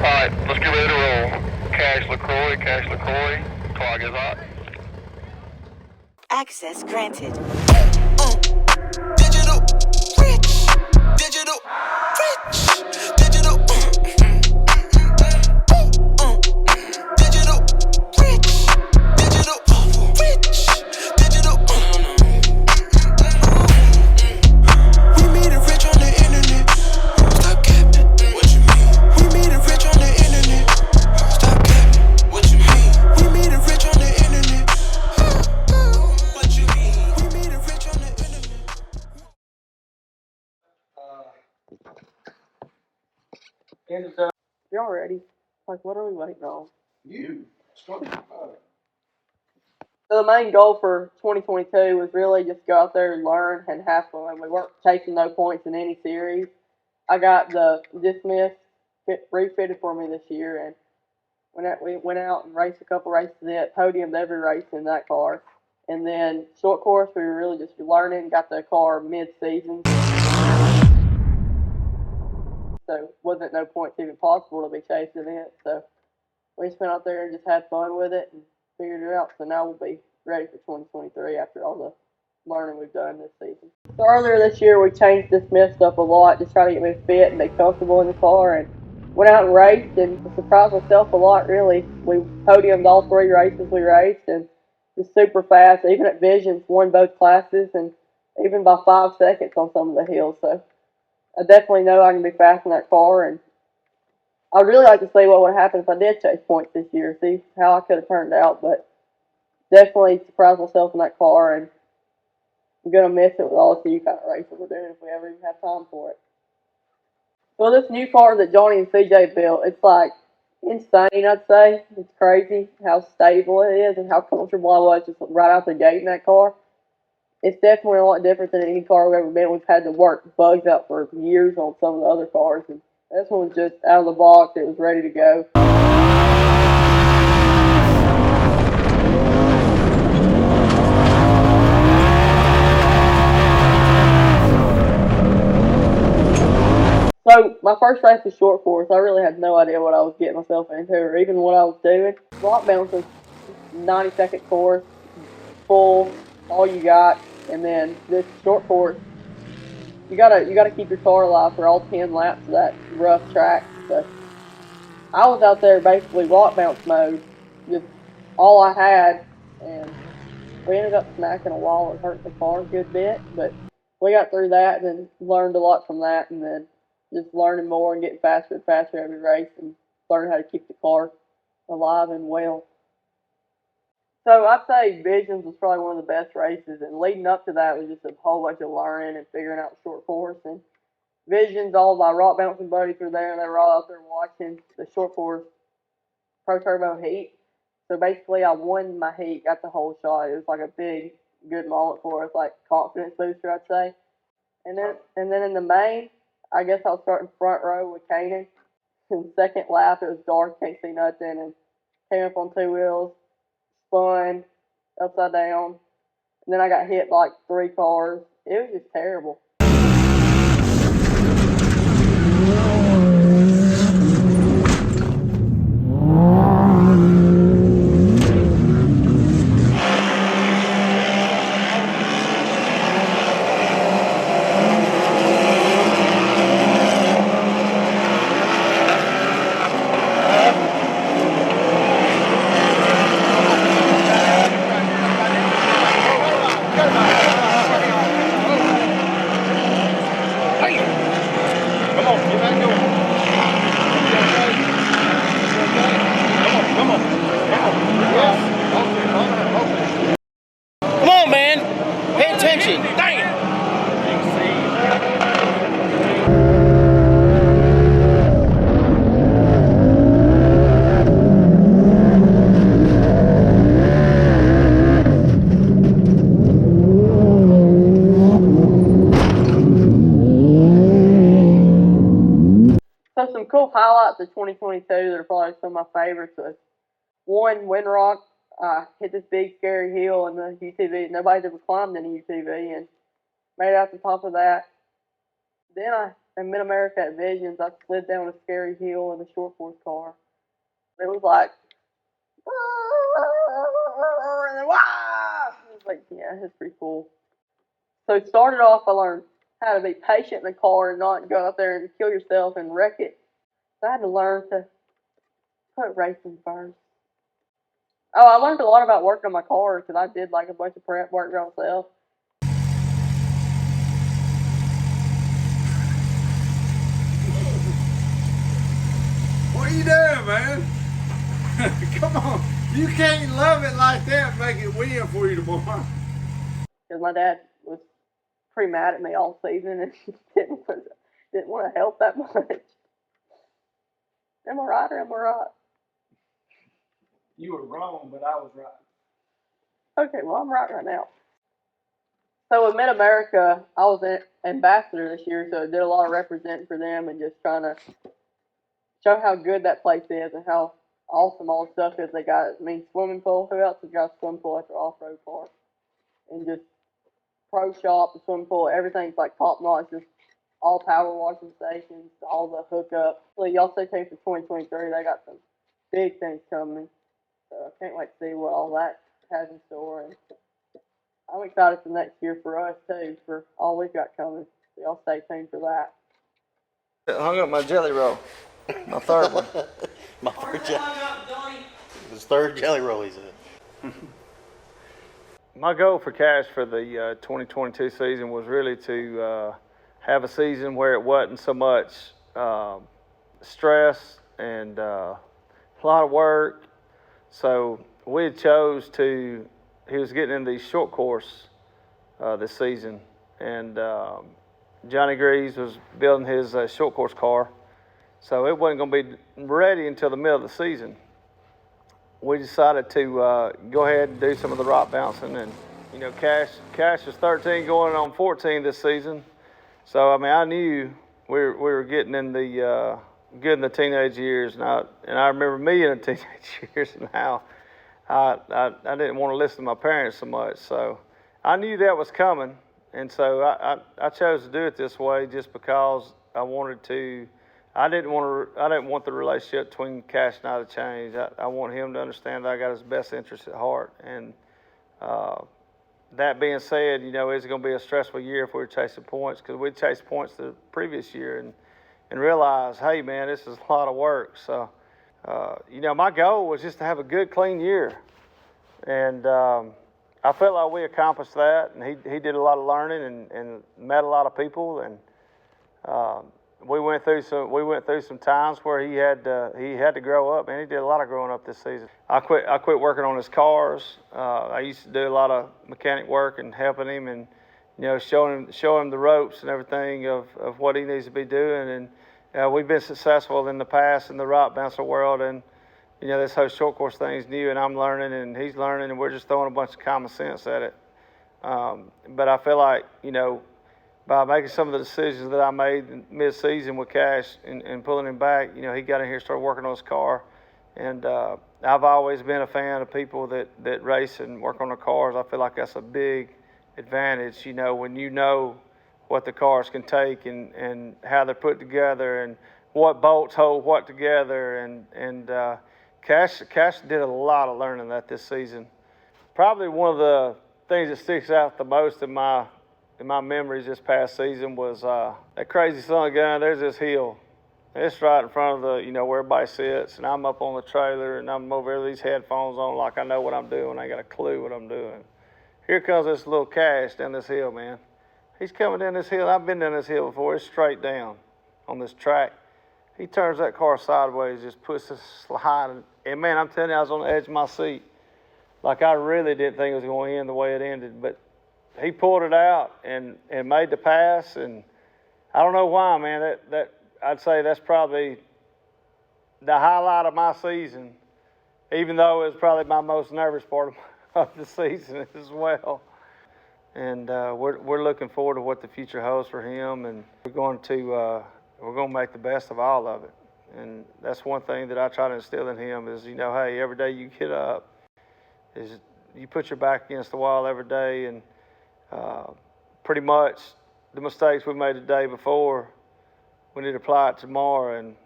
Alright, let's get ready to roll. Cash LeCroy, clock is hot. Access granted. Digital rich, digital rich, digital digital rich, digital rich, digital We made it rich on the internet. Stop capping. What you mean? We made it rich on the internet. Stop capping. What you mean? We made it rich on the internet. What you mean? We made it rich on the internet. Y'all ready? Like, what are we waiting on? You. So the main goal for 2022 was really just go out there and learn and have fun. We weren't taking no points in any series. I got the dismissed refitted for me this year, and we went out and raced a couple races at podiumed every race in that car. And then short course, we were really just learning, got the car mid-season. So wasn't no points even possible to be chasing it. So we just went out there and just had fun with it and figured it out. So now we'll be ready for 2023 after all the learning we've done this season. So earlier this year, we changed this mist up a lot to try to get me fit and be comfortable in the car, and went out and raced and surprised myself a lot, really. We podiumed all 3 races we raced and was super fast. Even at Visions, won both classes and even by 5 seconds on some of the hills. So I definitely know I can be fast in that car, and I'd really like to see what would happen if I did chase points this year, see how I could have turned out, but definitely surprised myself in that car, and I'm going to miss it with all the few kind of races we're doing if we ever even have time for it. Well, this new car that Johnny and CJ built, it's like insane, I'd say. It's crazy how stable it is and how comfortable I was just right out the gate in that car. It's definitely a lot different than any car we've ever been. We've had to work bugs out for years on some of the other cars, and this one was just out of the box. It was ready to go. So my first race was short course. I really had no idea what I was getting myself into or even what I was doing. Block bounce was 90-second course, full, all you got, and then this short course, you gotta keep your car alive for all 10 laps of that rough track. So I was out there basically rock bounce mode, just all I had, and we ended up smacking a wall and hurting the car a good bit, but we got through that and then learned a lot from that, and then just learning more and getting faster and faster every race and learning how to keep the car alive and well. So I'd say Visions was probably one of the best races, and leading up to that was just a whole bunch of learning and figuring out the short course. And Visions, all my rock bouncing buddies were there, and they were all out there watching the short course Pro Turbo heat. So basically, I won my heat, got the whole shot. It was like a big, good moment for us, like confidence booster, I'd say. And then in the main, I guess I was starting front row with Kanan. In the second lap, it was dark, can't see nothing, and came up on 2 wheels, spun upside down, and then I got hit by like 3 cars. It was just terrible. Come on, man. Pay attention. Damn. So some cool highlights of 2022 that are probably some of my favorites was one, Windrock. I hit this big scary hill in the UTV. Nobody's ever climbed in a UTV and made it out the top of that. Then I in Mid-America at Visions, I slid down a scary hill in a short course car. It was like, and then, it was like, yeah, it's pretty cool. So it started off, I learned how to be patient in the car and not go out there and kill yourself and wreck it. So I had to learn to put racing first. Oh, I learned a lot about working on my car because I did like a bunch of prep work by myself. What are you doing, man? Come on. You can't love it like that and make it win for you tomorrow. Because my dad was pretty mad at me all season and didn't want to help that much. Am I right or am I right? You were wrong, but I was right. Okay, well, I'm right now. So with Mid-America, I was an ambassador this year, so I did a lot of representing for them and just trying to show how good that place is and how awesome all the stuff is. They got, swimming pool. Who else has got a swimming pool at their off-road park? And just pro shop, the swimming pool, everything's like top notch. Just all power washing stations, all the hookups. So y'all stay tuned for 2023. They got some big things coming. So I can't wait to see what all that has in store. And I'm excited for next year for us too, for all we've got coming. So y'all stay tuned for that. I hung up my jelly roll. My third one. My third jelly roll, he said. My goal for Cash for the 2022 season was really to have a season where it wasn't so much stress and a lot of work. So we had chose to, he was getting in the short course this season, and Johnny Greaves was building his short course car. So it wasn't going to be ready until the middle of the season. We decided to go ahead and do some of the rock bouncing, and Cash is 13 going on 14 this season. So I knew we were getting in the getting the teenage years, and I remember me in the teenage years and how I didn't want to listen to my parents so much. So I knew that was coming, and so I chose to do it this way just because I wanted to. I didn't want the relationship between Cash and I to change. I want him to understand that I got his best interest at heart. And that being said, it's going to be a stressful year if we were chasing points, because we chased points the previous year and realized, hey man, this is a lot of work. So, my goal was just to have a good, clean year. And I felt like we accomplished that. And he did a lot of learning and met a lot of people. And we went through some times where he had to grow up, and he did a lot of growing up this season. I quit working on his cars. I used to do a lot of mechanic work and helping him, and showing him the ropes and everything of what he needs to be doing. And we've been successful in the past in the rock bouncer world, and this whole short course thing is new, and I'm learning and he's learning, and we're just throwing a bunch of common sense at it. But I feel like by making some of the decisions that I made mid-season with Cash and pulling him back, he got in here and started working on his car. And I've always been a fan of people that race and work on their cars. I feel like that's a big advantage, when you know what the cars can take and how they're put together and what bolts hold what together. And Cash did a lot of learning that this season. Probably one of the things that sticks out the most in my memories this past season was that crazy son of a gun. There's this hill. It's right in front of the, where everybody sits, and I'm up on the trailer, and I'm over there with these headphones on like I know what I'm doing. I got a clue what I'm doing. Here comes this little Cash down this hill, man. He's coming down this hill. I've been down this hill before. It's straight down on this track. He turns that car sideways, just puts this slide, and man, I'm telling you, I was on the edge of my seat. Like I really didn't think it was going to end the way it ended, but he pulled it out and made the pass, and I don't know why, man. That I'd say that's probably the highlight of my season, even though it was probably my most nervous part of the season as well. And we're looking forward to what the future holds for him, and we're going to make the best of all of it. And that's one thing that I try to instill in him is, hey, every day you get up, is you put your back against the wall every day, and pretty much the mistakes we made the day before, we need to apply it tomorrow and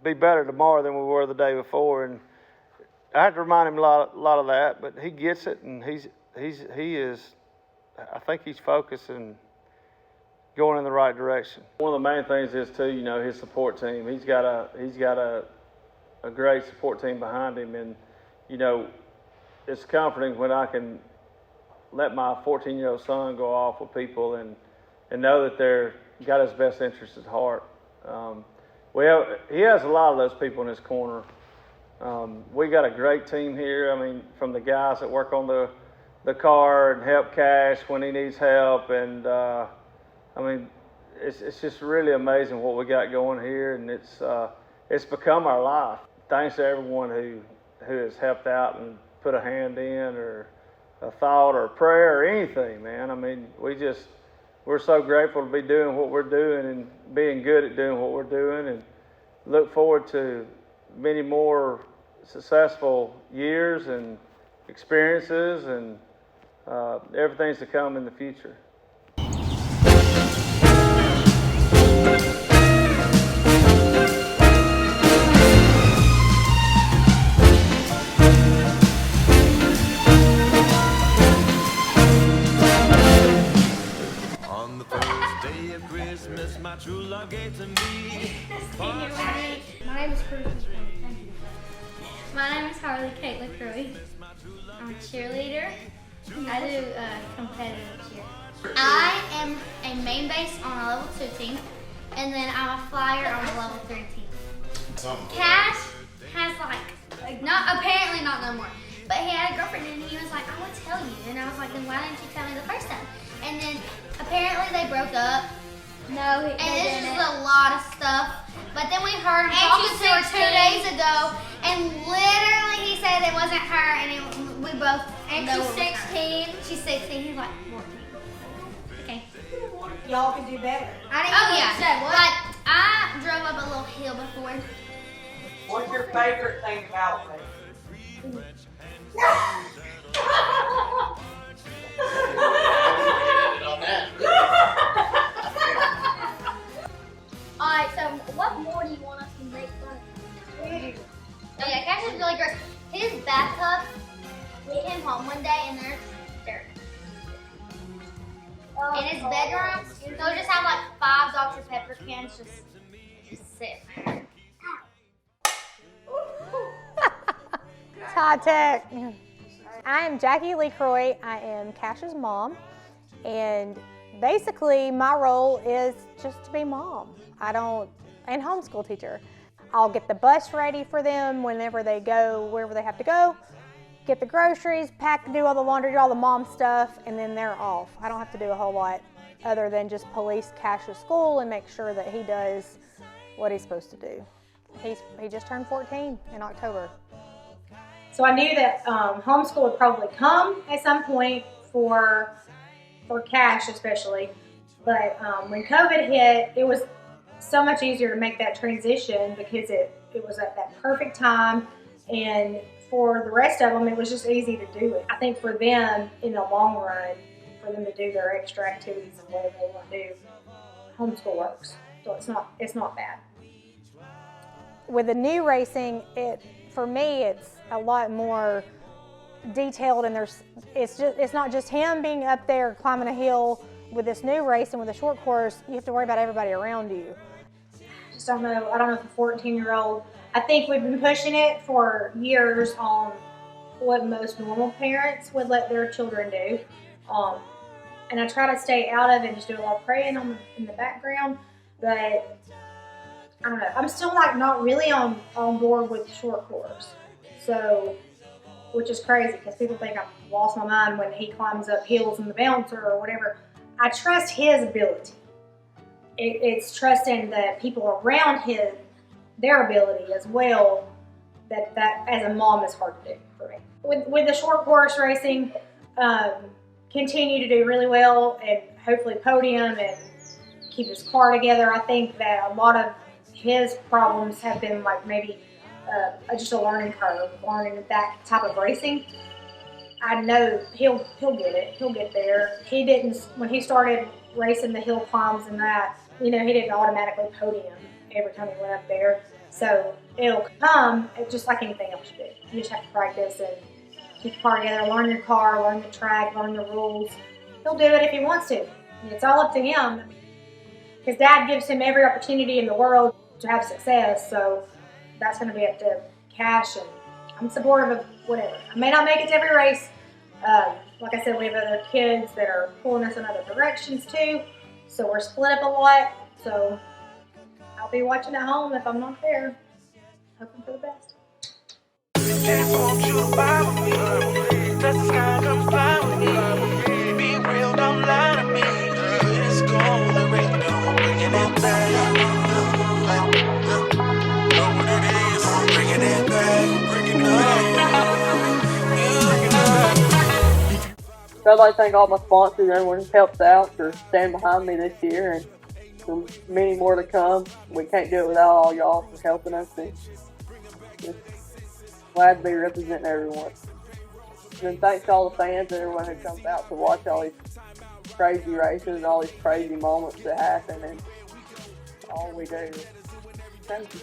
be better tomorrow than we were the day before. And I had to remind him a lot of that, but he gets it, and he is. I think he's focused and going in the right direction. One of the main things is too, his support team. He's got a great support team behind him, and it's comforting when I can let my 14-year-old son go off with people and know that they're got his best interests at heart. He has a lot of those people in his corner. We got a great team here. I mean, from the guys that work on the car and help Cash when he needs help, and it's just really amazing what we got going here, and it's become our life. Thanks to everyone who has helped out and put a hand in, or a thought or a prayer or anything, man. I mean, we're so grateful to be doing what we're doing and being good at doing what we're doing, and look forward to many more successful years and experiences and everything's to come in the future. On the first day of Christmas, my true love gave to me. My name is Cruz. My name is Harley Kate LeCroy. I'm a cheerleader. I do competitive cheer. I am a main base on a level 2 team, and then I'm a flyer on a level 3 team. Cash has apparently not no more, but he had a girlfriend and he was like, I would tell you. And I was like, then why didn't you tell me the first time? And then apparently they broke up. No, and this is a lot of stuff. But then we heard him talking to her 2 days ago, and literally he said it wasn't her, and we both. And know she's 16. She's 16. He's like 14. Okay. Y'all can do better. I didn't say what? Like, I drove up a little hill before. What's your favorite thing about me? Alright, so what more do you want us to make fun of? Oh yeah, Cash is really gross. His bathtub, we came home one day and there's dirt. In his bedroom, they'll just have like 5 Dr. Pepper cans just sitting there. It's high tech. I am Jackie LeCroy. I am Cash's mom, and basically my role is just to be mom. And homeschool teacher. I'll get the bus ready for them whenever they go, wherever they have to go, get the groceries, pack, do all the laundry, do all the mom stuff, and then they're off. I don't have to do a whole lot other than just police Cash's school and make sure that he does what he's supposed to do. He just turned 14 in October. So I knew that homeschool would probably come at some point for Cash especially. But when COVID hit, it was so much easier to make that transition because it was at that perfect time. And for the rest of them, it was just easy to do it. I think for them, in the long run, for them to do their extra activities and whatever they want to do, homeschool works. So it's not bad. With the new racing, for me, it's a lot more detailed, and it's not just him being up there climbing a hill. With this new race and with a short course, you have to worry about everybody around you. I don't know if a 14-year-old, I think we've been pushing it for years on what most normal parents would let their children do. And I try to stay out of it and just do a lot of praying in the background, but I don't know. I'm still not really on board with short course. So, which is crazy because people think I've lost my mind when he climbs up hills in the bouncer or whatever. I trust his ability. It's trusting the people around their ability as well. That as a mom is hard to do for me. With the short course racing, continue to do really well and hopefully podium and keep his car together. I think that a lot of his problems have been maybe just a learning curve, learning that type of racing. I know he'll get it. He'll get there. He didn't when he started racing the hill climbs and that. he didn't automatically podium every time he went up there. So it'll come just like anything else you do. You just have to practice and keep the car together, learn your car, learn the track, learn the rules. He'll do it if he wants to. It's all up to him. His dad gives him every opportunity in the world to have success, so that's going to be up to Cash, and I'm supportive of whatever. I may not make it to every race. Like I said, we have other kids that are pulling us in other directions too, so we're split up a lot. So I'll be watching at home if I'm not there, hoping for the best. Just want you to vibe with me. Touch the sky, come fly with me. Be real, don't lie to me. It's gonna rain, no, bringing it back. Know what it is, bringing it back, bringing it back. So I'd like to thank all my sponsors, everyone who helps out or stand behind me this year, and for many more to come. We can't do it without all y'all for helping us, and just glad to be representing everyone. And then thanks to all the fans and everyone who comes out to watch all these crazy races and all these crazy moments that happen, and all we do. Thank you.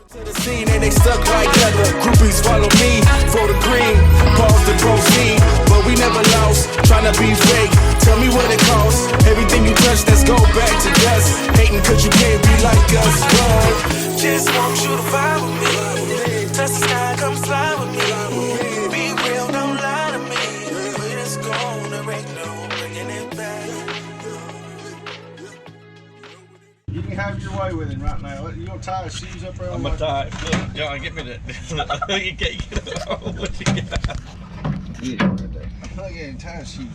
To the scene and they stuck like leather. Groupies follow me for the green. Pause to proceed, but we never lost. Tryna be fake. Tell me what it costs. Everything you touch, let's go back to dust. Hating 'cause you can't be like us. But just want you to vibe with me. Touch the sky, come fly with me. Be real, don't lie to me. It's gonna rain, no, bringing it back. You can have your way with him right now. You gonna tie his shoes up there? I'm gonna tie it. Look, John, get me that. You can't get it. What you got? Get it right there. Look at him, tie his shoes.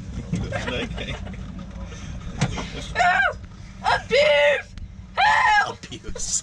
Help! Abuse! Help! Abuse.